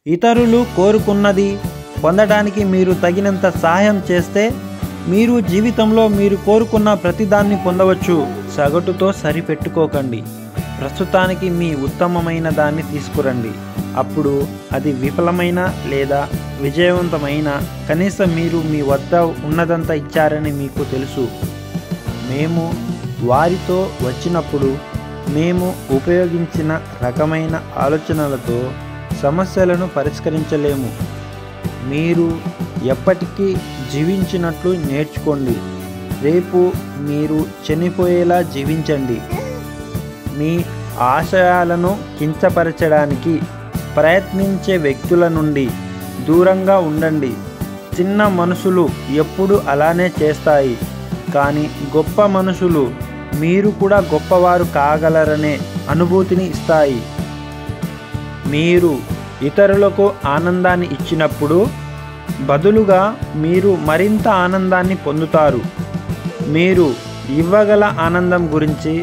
ఇతరులు కోరుకున్నది పొందడానికి మీరు తగినంత సహాయం చేస్తే మీరు జీవితంలో మీరు కోరుకున్న ప్రతిదాన్ని పొందవచ్చు. సగటుతో సరిపెట్టుకోకండి. ప్రస్తుతానికి మీ ఉత్తమమైన దాన్ని తీసుకురండి. అప్పుడు అది విఫలమైన లేదా విజయవంతమైన కనీసం మీరు మీ వద్ద ఉన్నదంతా ఇచ్చారని మీకు తెలుసు. మేము వారితో వచ్చినప్పుడు మేము ఉపయోగించిన రకమైన ఆలోచనలతో సమస్యలను పరిష్కరించలేము. మీరు ఎప్పటికీ జీవించినట్లు నేర్చుకోండి. రేపు మీరు చనిపోయేలా జీవించండి. మీ ఆశయాలను కించపరచడానికి ప్రయత్నించే వ్యక్తుల నుండి దూరంగా ఉండండి. చిన్న మనసులు ఎప్పుడు అలానే చేస్తాయి, కానీ గొప్ప మనసులు మీరు కూడా గొప్పవారు కాగలరనే అనుభూతిని ఇస్తాయి. మీరు ఇతరులకు ఆనందాన్ని ఇచ్చినప్పుడు బదులుగా మీరు మరింత ఆనందాన్ని పొందుతారు. మీరు ఇవ్వగల ఆనందం గురించి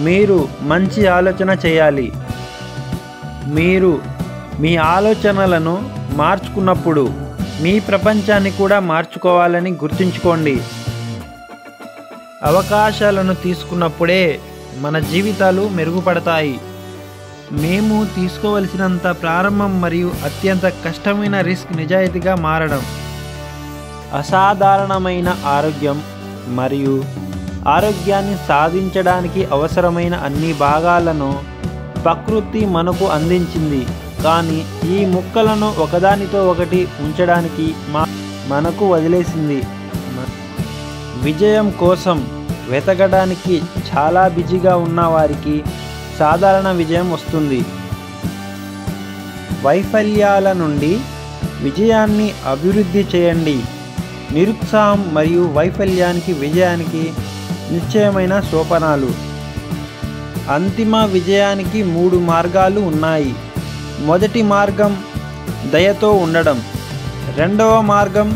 మీరు మంచి ఆలోచన చేయాలి. మీరు మీ ఆలోచనలను మార్చుకున్నప్పుడు మీ ప్రపంచాన్ని కూడా మార్చుకోవాలని గుర్తుంచుకోండి. అవకాశాలను తీసుకున్నప్పుడే మన జీవితాలు మెరుగుపడతాయి. మేము తీసుకోవలసినంత ప్రారంభం మరియు అత్యంత కష్టమైన రిస్క్ నిజాయితీగా మారడం. అసాధారణమైన ఆరోగ్యం మరియు ఆరోగ్యాన్ని సాధించడానికి అవసరమైన అన్ని భాగాలను ప్రకృతి మనకు అందించింది. కానీ ఈ ముక్కలను ఒకదానితో ఒకటి ఉంచడానికి మనకు వదిలేసింది. విజయం కోసం వెతకడానికి చాలా బిజీగా ఉన్న వారికి సాధారణ విజయం వస్తుంది. వైఫల్యాల నుండి విజయాన్ని అభివృద్ధి చేయండి. నిరుత్సాహం మరియు వైఫల్యానికి విజయానికి నిశ్చయమైన సోపానాలు. అంతిమ విజయానికి 3 మార్గాలు ఉన్నాయి. మొదటి మార్గం దయతో ఉండడం, రెండవ మార్గం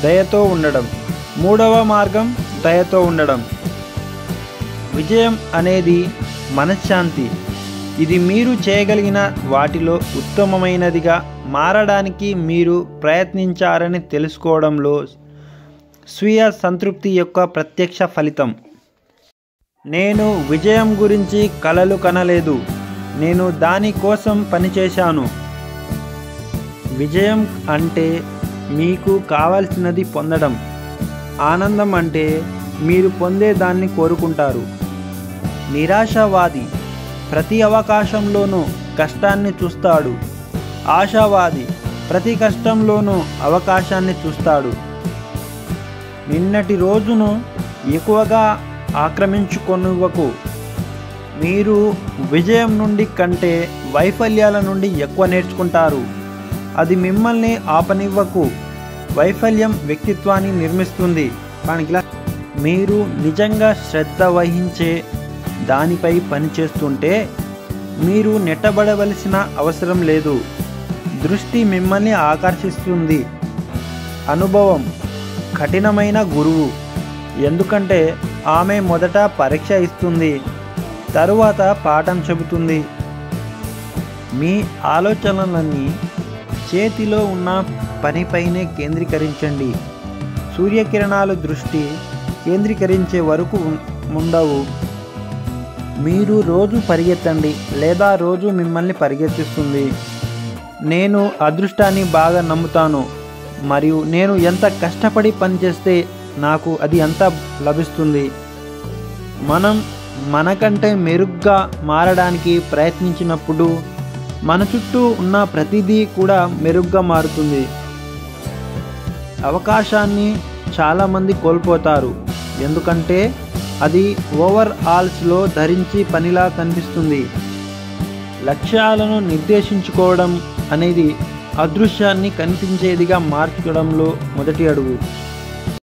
దయతో ఉండడం, మూడవ మార్గం దయతో ఉండడం. విజయం అనేది మనశ్శాంతి. ఇది మీరు చేయగలిగిన వాటిలో ఉత్తమమైనదిగా మారడానికి మీరు ప్రయత్నించారని తెలుసుకోవడంలో స్వీయ సంతృప్తి యొక్క ప్రత్యక్ష ఫలితం. నేను విజయం గురించి కలలు కనలేదు, నేను దాని కోసం పనిచేశాను. విజయం అంటే మీకు కావాల్సినది పొందడం. ఆనందం అంటే మీరు పొందే దాన్ని కోరుకుంటారు. నిరాశావాది ప్రతి అవకాశంలోనూ కష్టాన్ని చూస్తాడు. ఆశావాది ప్రతి కష్టంలోనూ అవకాశాన్ని చూస్తాడు. నిన్నటి రోజును ఎక్కువగా ఆక్రమించుకొనివ్వకు. మీరు విజయం నుండి కంటే వైఫల్యాల నుండి ఎక్కువ నేర్చుకుంటారు. అది మిమ్మల్ని ఆపనివ్వకు. వైఫల్యం వ్యక్తిత్వాన్ని నిర్మిస్తుంది. మీరు నిజంగా శ్రద్ధ వహించే దానిపై పనిచేస్తుంటే మీరు నెట్టబడవలసిన అవసరం లేదు. దృష్టి మిమ్మల్ని ఆకర్షిస్తుంది. అనుభవం కఠినమైన గురువు, ఎందుకంటే ఆమె మొదట పరీక్ష ఇస్తుంది, తరువాత పాఠం చెబుతుంది. మీ ఆలోచనలన్నీ చేతిలో ఉన్న పనిపైనే కేంద్రీకరించండి. సూర్యకిరణాలు దృష్టి కేంద్రీకరించే వరకు ఉండవు. మీరు రోజు పరిగెత్తండి లేదా రోజు మిమ్మల్ని పరిగెత్తిస్తుంది. నేను అదృష్టాన్ని బాగా నమ్ముతాను మరియు నేను ఎంత కష్టపడి పనిచేస్తే నాకు అది అంత లభిస్తుంది. మనం మనకంటే మెరుగ్గా మారడానికి ప్రయత్నించినప్పుడు మన చుట్టూ ఉన్న ప్రతిదీ కూడా మెరుగ్గా మారుతుంది. అవకాశాన్ని చాలామంది కోల్పోతారు, ఎందుకంటే అది ఓవరాల్స్లో ధరించి పనిలా కనిపిస్తుంది. లక్ష్యాలను నిర్దేశించుకోవడం అనేది అదృశ్యాన్ని కనిపించేదిగా మార్చడంలో మొదటి అడుగు.